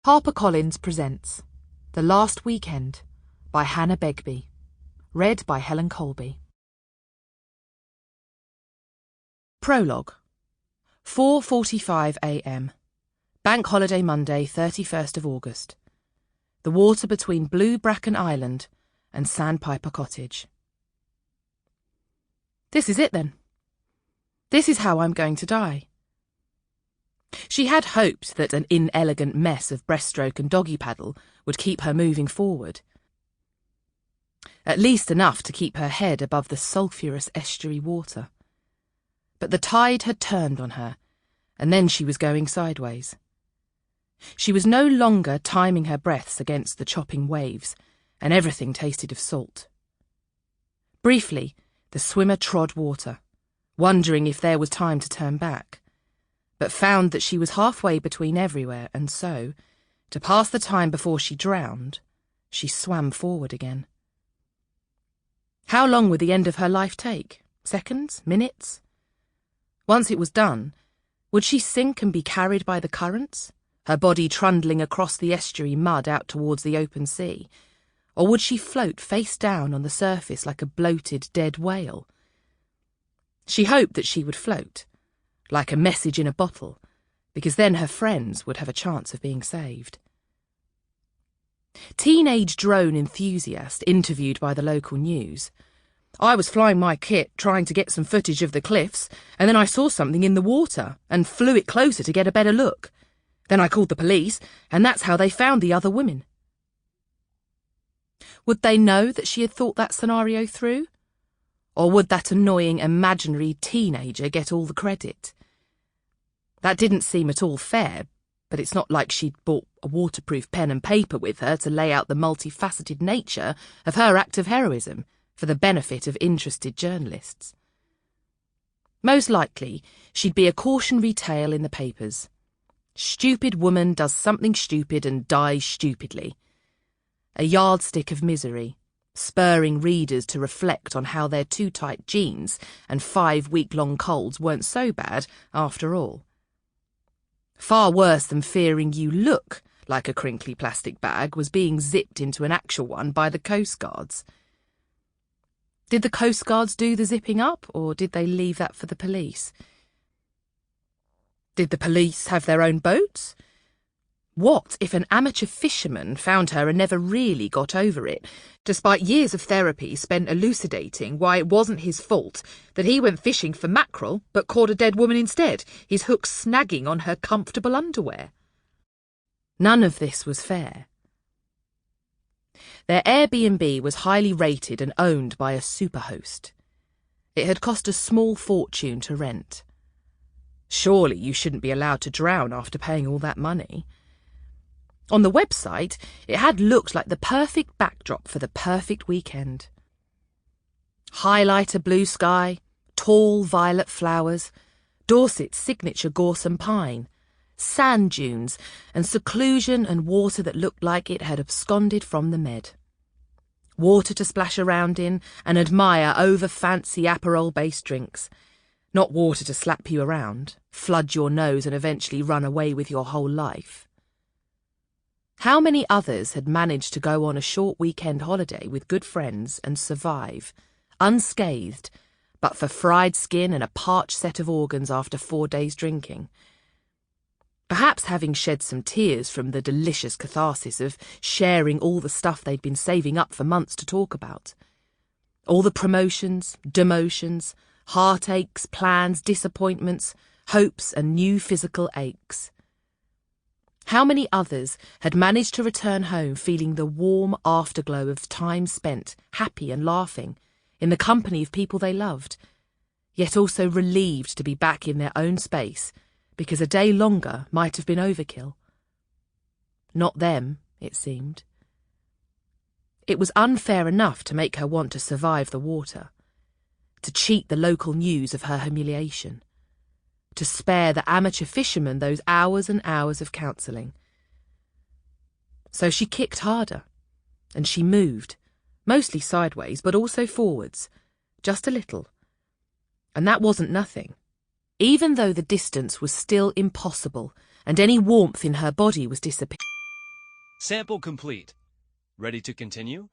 HarperCollins presents The Last Weekend by Hannah Begbie. Read by Helen Colby. Prologue. 4:45 a.m. Bank Holiday Monday, 31st of August. The water between Blue Bracken Island and Sandpiper Cottage. This is it then. This is how I'm going to die. She had hoped that an inelegant mess of breaststroke and doggy paddle would keep her moving forward. At least enough to keep her head above the sulphurous estuary water. But the tide had turned on her, and then she was going sideways. She was no longer timing her breaths against the chopping waves, and everything tasted of salt. Briefly, the swimmer trod water, wondering if there was time to turn back, but found that she was halfway between everywhere, and so, to pass the time before she drowned, she swam forward again. How long would the end of her life take? Seconds? Minutes? Once it was done, would she sink and be carried by the currents, her body trundling across the estuary mud out towards the open sea, or would she float face down on the surface like a bloated dead whale? She hoped that she would float, like a message in a bottle, because then her friends would have a chance of being saved. Teenage drone enthusiast interviewed by the local news. I was flying my kit trying to get some footage of the cliffs, and then I saw something in the water and flew it closer to get a better look. Then I called the police, and that's how they found the other women. Would they know that she had thought that scenario through? Or would that annoying imaginary teenager get all the credit? That didn't seem at all fair, but it's not like she'd brought a waterproof pen and paper with her to lay out the multifaceted nature of her act of heroism for the benefit of interested journalists. Most likely, she'd be a cautionary tale in the papers. Stupid woman does something stupid and dies stupidly. A yardstick of misery, spurring readers to reflect on how their too tight jeans and 5-week-long colds weren't so bad after all. Far worse than fearing you look like a crinkly plastic bag was being zipped into an actual one by the Coast Guards. Did the Coast Guards do the zipping up, or did they leave that for the police? Did the police have their own boats? What if an amateur fisherman found her and never really got over it, despite years of therapy spent elucidating why it wasn't his fault that he went fishing for mackerel but caught a dead woman instead, his hook snagging on her comfortable underwear? None of this was fair. Their Airbnb was highly rated and owned by a superhost. It had cost a small fortune to rent. Surely you shouldn't be allowed to drown after paying all that money. On the website, it had looked like the perfect backdrop for the perfect weekend. Highlighter blue sky, tall violet flowers, Dorset's signature gorse and pine, sand dunes, and seclusion and water that looked like it had absconded from the Med. Water to splash around in and admire over fancy Aperol-based drinks. Not water to slap you around, flood your nose and eventually run away with your whole life. How many others had managed to go on a short weekend holiday with good friends and survive, unscathed, but for fried skin and a parched set of organs after 4 days drinking? Perhaps having shed some tears from the delicious catharsis of sharing all the stuff they'd been saving up for months to talk about. All the promotions, demotions, heartaches, plans, disappointments, hopes and new physical aches. How many others had managed to return home feeling the warm afterglow of time spent, happy and laughing, in the company of people they loved, yet also relieved to be back in their own space, because a day longer might have been overkill? Not them, it seemed. It was unfair enough to make her want to survive the water, to cheat the local news of her humiliation, to spare the amateur fishermen those hours and hours of counselling. So she kicked harder, and she moved, mostly sideways, but also forwards, just a little. And that wasn't nothing. Even though the distance was still impossible, and any warmth in her body was disappearing. Sample complete. Ready to continue?